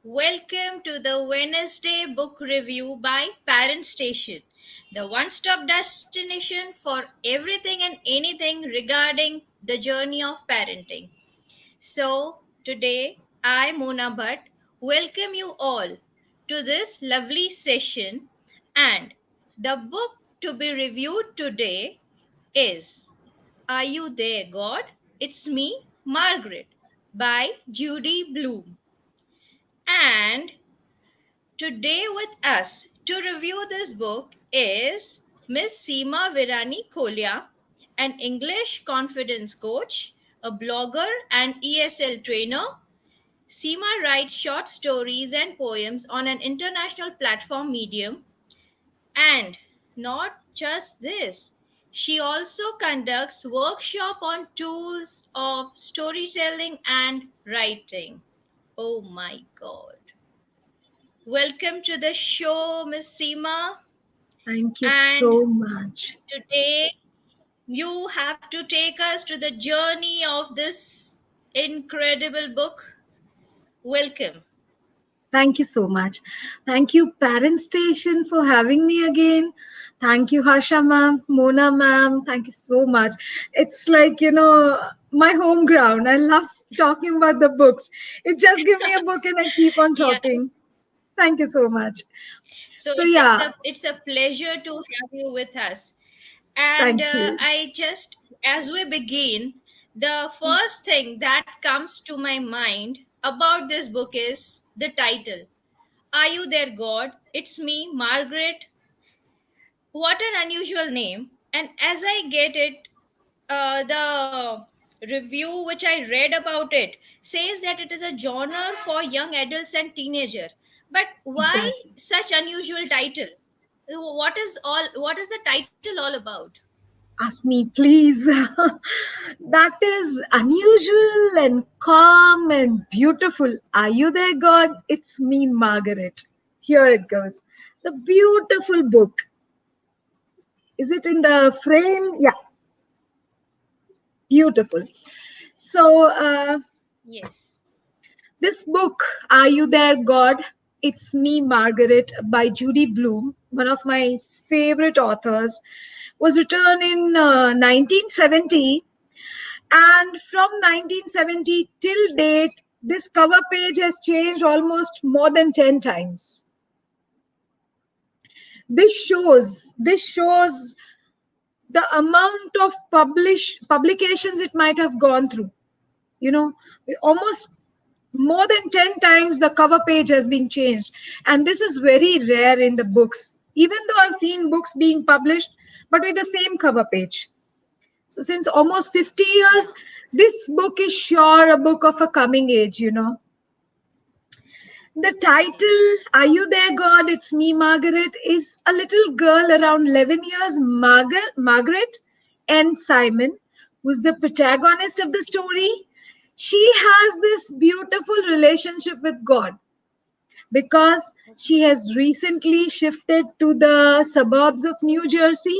Welcome to the Wednesday book review by Parent Station, the one stop destination for everything and anything regarding the journey of parenting. So, today I, Mona Bhatt, welcome you all to this lovely session. And the book to be reviewed today is Are You There, God? It's Me, Margaret, by Judy Blume. And today with us to review this book is Miss Seema Virani Kholiya, an English confidence coach, a blogger and ESL trainer. Seema writes short stories and poems on an international platform Medium, and not just this, she also conducts workshop on tools of storytelling and writing. Oh my god. Welcome to the show, Miss Seema. Thank you And so much. today you have to take us to the journey of this incredible book. Welcome. Thank you so much. Thank you, Parent Station, for having me again. Thank you, Harsha ma'am, Mona ma'am. Thank you so much. It's like, my home ground. I love talking about the books. It just give me a book and I keep on Yeah. talking. Thank you so much. So So, it's yeah, a pleasure to have you with us. And thank you. I just as we begin, the first thing that comes to my mind about this book is the title. Are You There, God? It's Me, Margaret. What an unusual name. And as I get it, the review which I read about it says that it is a genre for young adults and teenager. But why Exactly. such unusual title? What is the title all about? Ask me, please. That is unusual and calm and beautiful. Are you there, God? It's me, Margaret. Here it goes. The beautiful book. Is it in the frame? Yeah, beautiful. So, Yes. this book, Are You There, God? It's Me, Margaret, by Judy Blume, one of my favorite authors, was written in 1970. And from 1970 till date, this cover page has changed almost more than 10 times. This shows the amount of publications it might have gone through. You know, almost more than 10 times the cover page has been changed. And this is very rare in the books, even though I've seen books being published, but with the same cover page. So since almost 50 years, this book is sure a book of a coming age. The Okay. title, Are You There, God? It's Me, Margaret, is a little girl around 11 years, Margaret and Simon, who's the protagonist of the story. She has this beautiful relationship with God because she Okay. has recently shifted to the suburbs of New Jersey,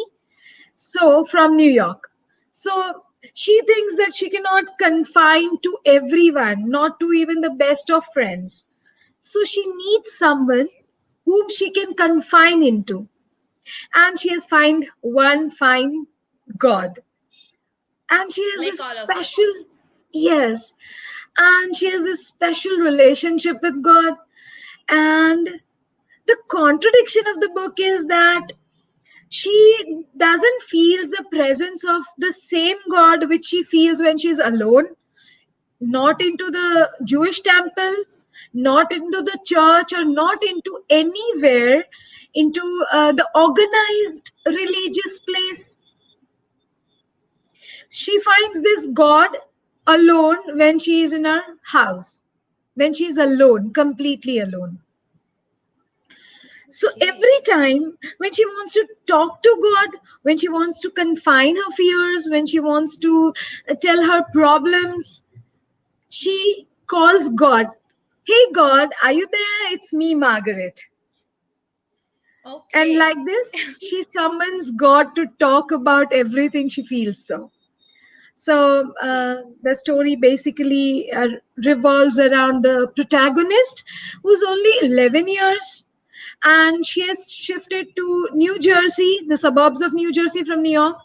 so from New York. So she thinks that she cannot confine to everyone, not to even the best of friends. So she needs someone whom she can confine into. And she has found one fine God. And she has Like this all of us. special, yes, and she has this special relationship with God. And the contradiction of the book is that she doesn't feel the presence of the same God which she feels when she's alone, not into the Jewish temple, not into the church, or not into anywhere, into the organized religious place. She finds this God alone when she is in her house, when she is alone, completely alone. So Okay. every time when she wants to talk to God, when she wants to confine her fears, when she wants to tell her problems, she calls God. Hey God, are you there? It's me, Margaret. And Okay. like this, she summons God to talk about everything she feels so. So Okay. the story basically revolves around the protagonist, who's only 11 years, and she has shifted to New Jersey, the suburbs of New Jersey from New York.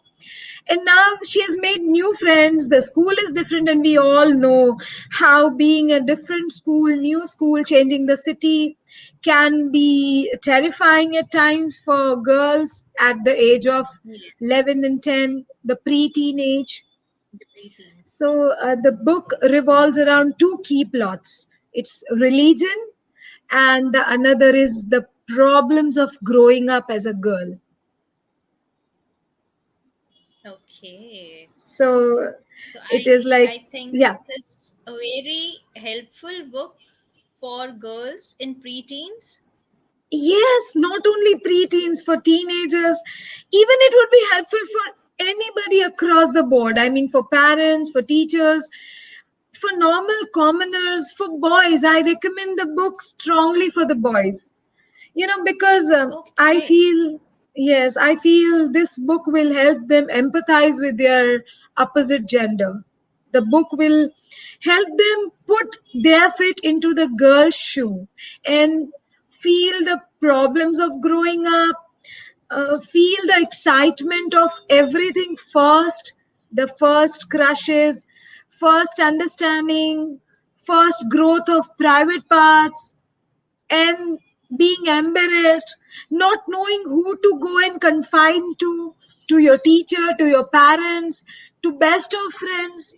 And now she has made new friends. The school is different, and we all know how being a different school, new school, changing the city can be terrifying at times for girls at the age of Yes. 11 and 10, the pre-teenage. The preteens. So the book revolves around two key plots. It's religion, and the another is the problems of growing up as a girl. Okay. So So it is like, I think yeah, this is a very helpful book for girls in preteens. yes, not only preteens, for teenagers, even it would be helpful for anybody across the board. I mean, for parents, for teachers, for normal commoners, for boys. I recommend the book strongly for the boys. Because I Okay. feel, yes, I feel this book will help them empathize with their opposite gender. The book will help them put their feet into the girl's shoe and feel the problems of growing up, feel the excitement of everything first, the first crushes, first understanding, first growth of private parts, and being embarrassed, not knowing who to go and confide to your teacher, to your parents, to best of friends.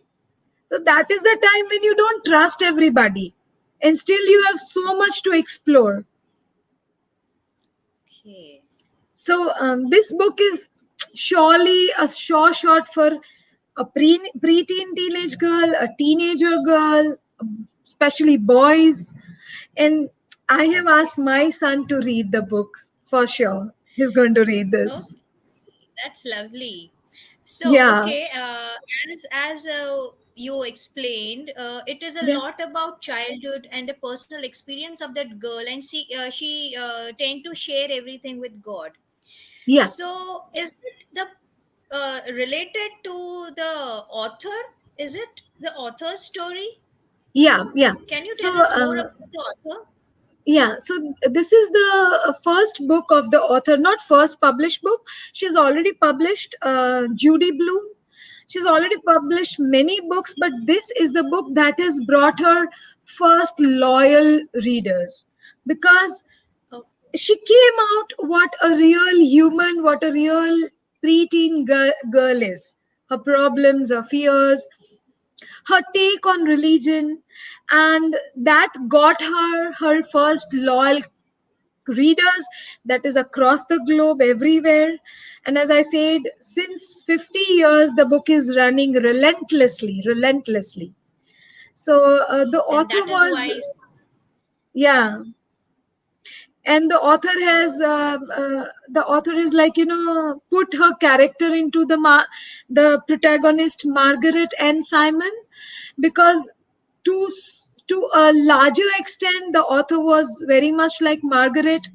So that is the time when you don't trust everybody, and still you have so much to explore. Okay. So this book is surely a sure shot for a preteen teenage girl, a teenager girl, especially boys. And I have asked my son to read the books for sure. He's going to read this. Okay. That's lovely. So, Yeah, okay, as you explained, it is a yeah, lot about childhood and the personal experience of that girl, and she tend to share everything with God. yeah, So, is it the related to the author? Is it the author's story? yeah, yeah. Can you So tell us more about the author? yeah, so this is the first book of the author, not first published book. She's already published Judy Blume. She's already published many books, but this is the book that has brought her first loyal readers, because Oh, she came out what a real human, what a real preteen girl is. Her problems, her fears, her take on religion, and that got her her first loyal readers, that is across the globe, everywhere. And as I said, since 50 years the book is running relentlessly. So the and author that is was, why. yeah, and the author is like, put her character into the protagonist Margaret and Simon, because to to a larger extent the author was very much like Margaret.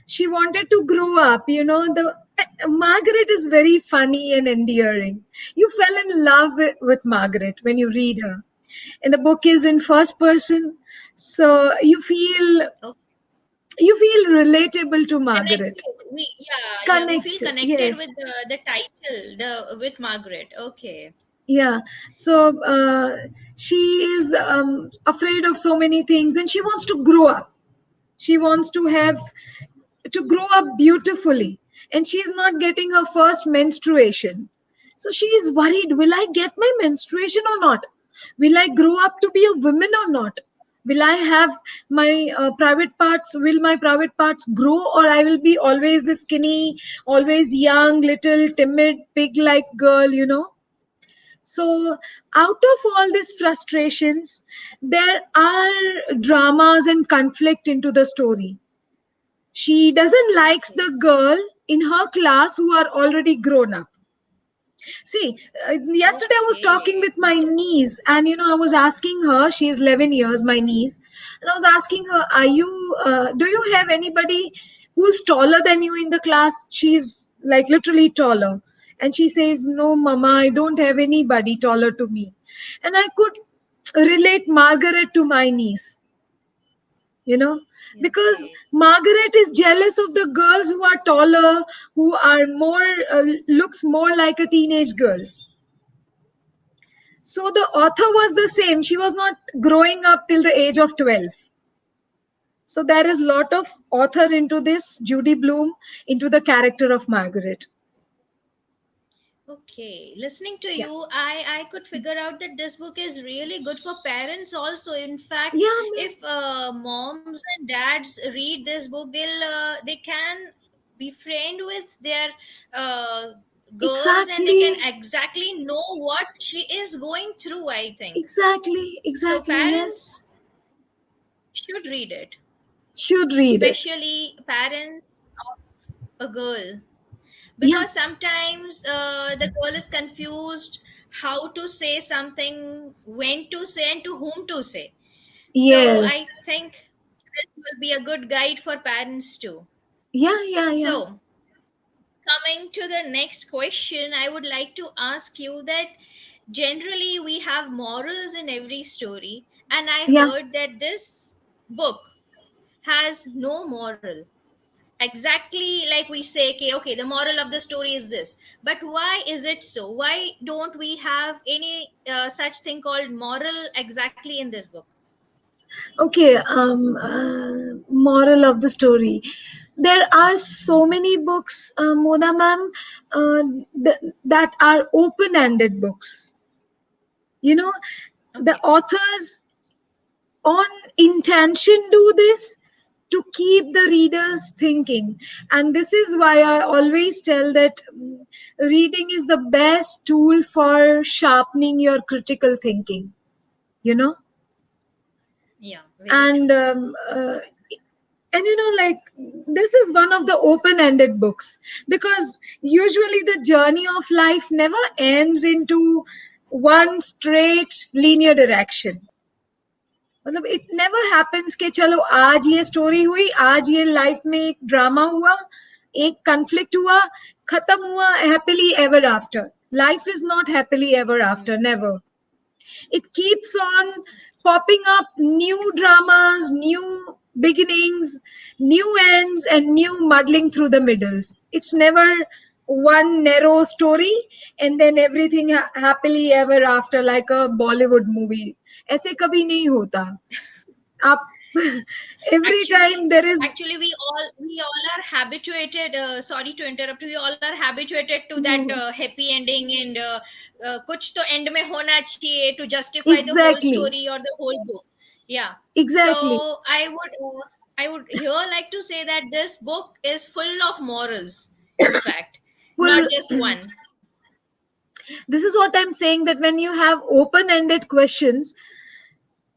She wanted to grow up, the Margaret is very funny and endearing. You fell in love with Margaret when you read her, and the book is in first person, so you feel relatable to Margaret. Connected. We feel Connected, connected yes. with the title, the with Margaret. Okay. Yeah. So she is afraid of so many things, and she wants to grow up. She wants to grow up beautifully, and she is not getting her first menstruation. So she is worried, will I get my menstruation or not? Will I grow up to be a woman or not? Will I have my private parts? Will my private parts grow, or I will be always the skinny, always young, little, timid, pig like girl? So, out of all these frustrations, there are dramas and conflict into the story. She doesn't likes Okay. the girl in her class who are already grown up. See, yesterday I was talking Okay. with my niece, and I was asking her. She is 11 years, my niece, and I was asking her, "Are you? Do you have anybody who's taller than you in the class?" She's like literally taller, And she says, "No, Mama, I don't have anybody taller to me." And I could relate Margaret to my niece, you know, because Okay. Margaret is jealous of the girls who are taller, who are more, looks more like a teenage girls. So the author was the same. She was not growing up till the age of 12. So there is lot of author into this, Judy Blume, into the character of Margaret. Okay, listening to Yeah. you, I could figure out that this book is really good for parents also. In fact, Yeah, man. if moms and dads read this book, they can be friend with their uh, girls, and they can Exactly. exactly know what she is going through, I think. Exactly. So Exactly. Yes. parents should read it, Should read it. especially parents of a girl, Yeah. because sometimes the girl is confused how to say something, when to say, and to whom to say. So I Yes. think this will be a good guide for parents too. Yeah. Yeah. Yeah. So, coming to the next question, I would like to ask you that generally we have morals in every story, and I Yeah. heard that this book has no moral. Exactly, like we say, okay, the moral of the story is this, but why is it so? Why don't we have any such thing called moral exactly in this book? Okay. Moral of the story. There are so many books, Mona ma'am, uh, that are open-ended books. You know, the Okay. authors on intention do this to keep the readers thinking. And this is why I always tell that reading is the best tool for sharpening your critical thinking, you know. Yeah, very and true. and like, this is one of the open ended books, because usually the journey of life never ends into one straight linear direction. मतलब it never happens कि चलो आज ये story हुई, आज ये life में एक ड्रामा हुआ, एक कन्फ्लिक्ट हुआ, खत्म हुआ, happily ever after. Life is not happily ever after, Mm. never. It keeps on popping up new dramas, new beginnings, new ends, and new muddling through the middles. It's never one narrow story and then everything happily ever after like a Bollywood movie. ऐसे कभी नहीं होता. आप every actually time there is. actually we all are habituated, sorry to interrupt, we all are habituated to that Hmm, happy ending, and kuch to end mein hona chahiye to justify the whole exactly, story or the whole book. Yeah. So exactly. I would here like to say that this book is full of morals, in fact, Well, not just one. this is what I'm saying, that when you have open ended questions,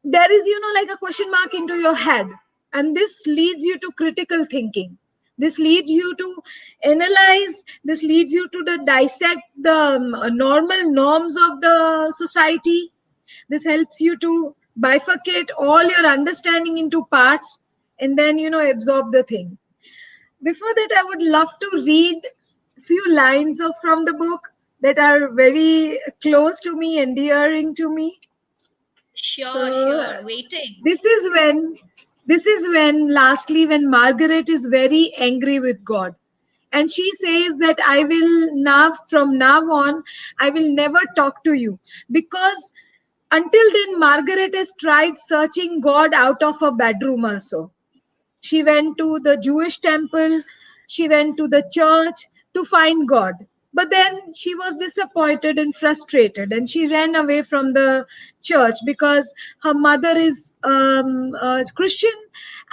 there is, like a question mark into your head, and this leads you to critical thinking. This leads you to analyze. This leads you to the dissect the normal norms of the society. This helps you to bifurcate all your understanding into parts, and then absorb the thing. Before that, I would love to read few lines of from the book that are very close to me, endearing to me. Sure, So sure, waiting. this is when, lastly, when Margaret is very angry with God. And she says that I will now, from now on, I will never talk to you. Because until then, Margaret has tried searching God out of her bedroom also. She went to the Jewish temple, she went to the church to find God. But then she was disappointed and frustrated, and she ran away from the church because her mother is a Christian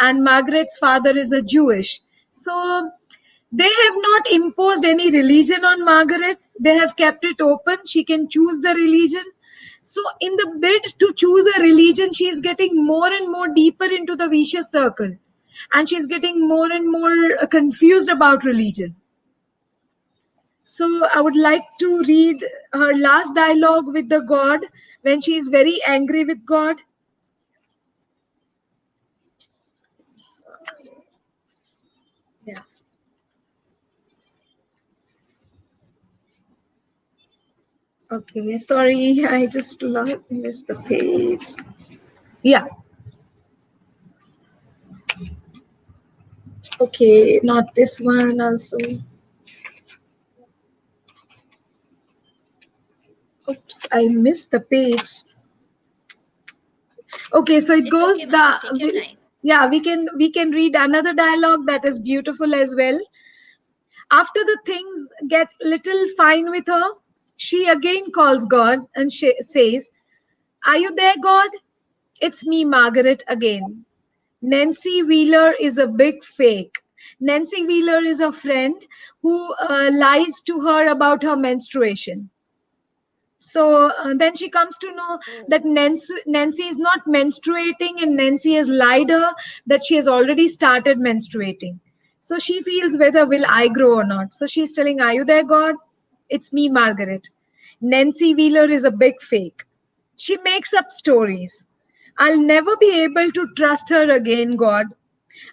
and Margaret's father is a Jewish. So they have not imposed any religion on Margaret. They have kept it open. She can choose the religion. So, in the bid to choose a religion, she is getting more and more deeper into the vicious circle. And she's getting more and more confused about religion. So, I would like to read her last dialogue with the God when she is very angry with God. Yeah. Okay, sorry, I just missed the page. Yeah, okay, not this one also. Oops, I missed the page. Okay, so it It's goes okay, ma'am. Take your we, time. yeah, we can read another dialogue that is beautiful as well. After the things get little fine with her, she again calls God and she says, "Are you there, God? It's me, Margaret, again. Nancy Wheeler is a big fake. Nancy Wheeler is a friend who lies to her about her menstruation. So then she comes to know that Oh. Nancy is not menstruating, and Nancy has lied her that she has already started menstruating. So she feels whether will I grow or not. So she's telling, "Are you there, God? It's me, Margaret. Nancy Wheeler is a big fake. She makes up stories. I'll never be able to trust her again, God.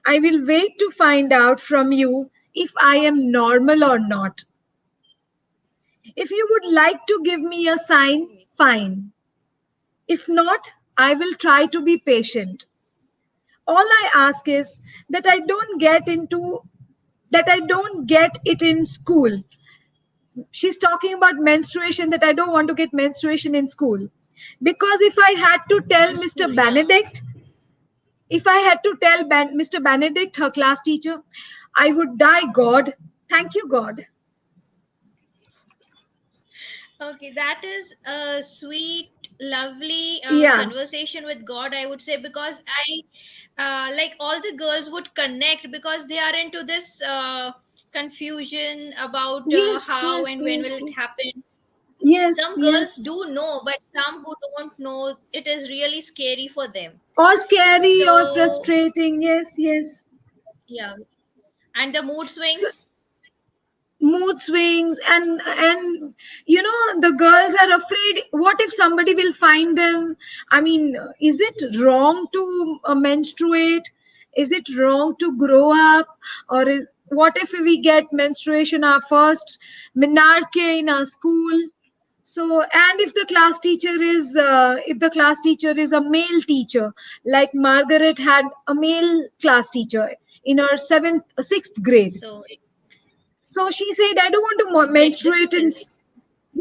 I will wait to find out from you if I am normal or not. If you would like to give me a sign, fine. If not, I will try to be patient. All I ask is that I don't get it in school." She's talking about menstruation, that I don't want to get menstruation in school. Because In school, yeah. if I had to tell Mr. Benedict, her class teacher, I would die, God. Thank you, God. Okay, that is a sweet, lovely Yeah. conversation with God, I would say, because like all the girls would connect because they are into this confusion about Yes, how yes, and when yes, will it yes. happen. Yes, Some girls yes. do know, but some who don't know, it is really scary for them. Or scary or So, frustrating. Yes, yes. yeah. And the mood So, swings. mood swings, and the girls are afraid, what if somebody will find them? I mean, is it wrong to menstruate? Is it wrong to grow up? What if we get menstruation, our first menarche in our school? So, and if the class teacher is a male teacher, like Margaret had a male class teacher in her sixth grade. So, So she said, "I don't want to it gets menstruate in." difficult.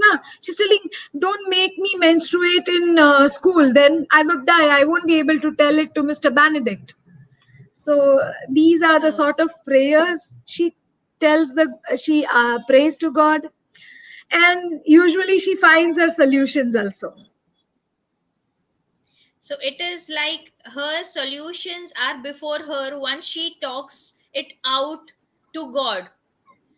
Yeah, she's telling, "Don't make me menstruate in school. Then I would die. I won't be able to tell it to Mr. Benedict." So these are the Oh. sort of prayers she prays to God, and usually she finds her solutions also. So it is like her solutions are before her once she talks it out to God.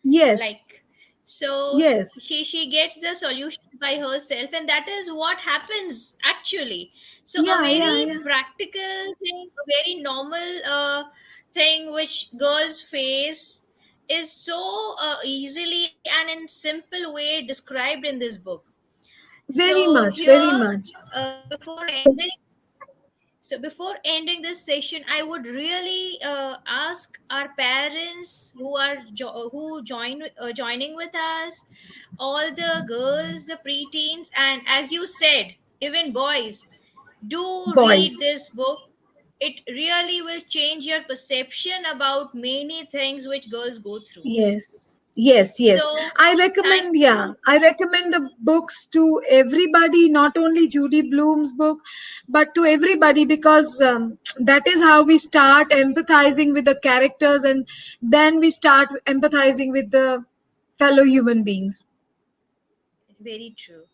Yes, Like, so yes, she gets the solution by herself, and that is what happens actually. So a yeah, yeah, very yeah. practical thing, a very normal thing which girls face is so easily and in simple way described in this book. Very So much, very here, much. before ending this session, I would really ask our parents who are joining with us, all the girls, the preteens, and as you said, even boys, do read this Boys. book. It really will change your perception about many things which girls go through. Yes, yes, yes. So, I thank recommend, yeah, you. I recommend the books to everybody, not only Judy Blume's book, but to everybody, because that is how we start empathizing with the characters, and then we start empathizing with the fellow human beings. Very true.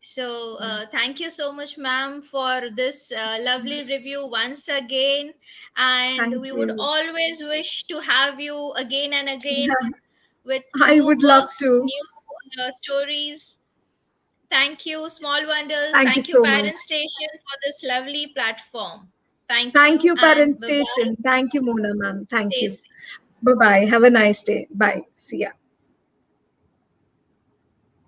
So, thank you so much, ma'am, for this lovely review once again. And Thank we would you. always wish to have you again and again with I new would love books, to. new stories. Thank you, Small Wonders. Thank you Thank you, so much. Parent Station, for this lovely platform. Thank Thank you, you, Parent and bye bye. Station. Thank you, Mona, ma'am. Thank Stay you. safe. Bye bye. Have a nice day. Bye. See ya.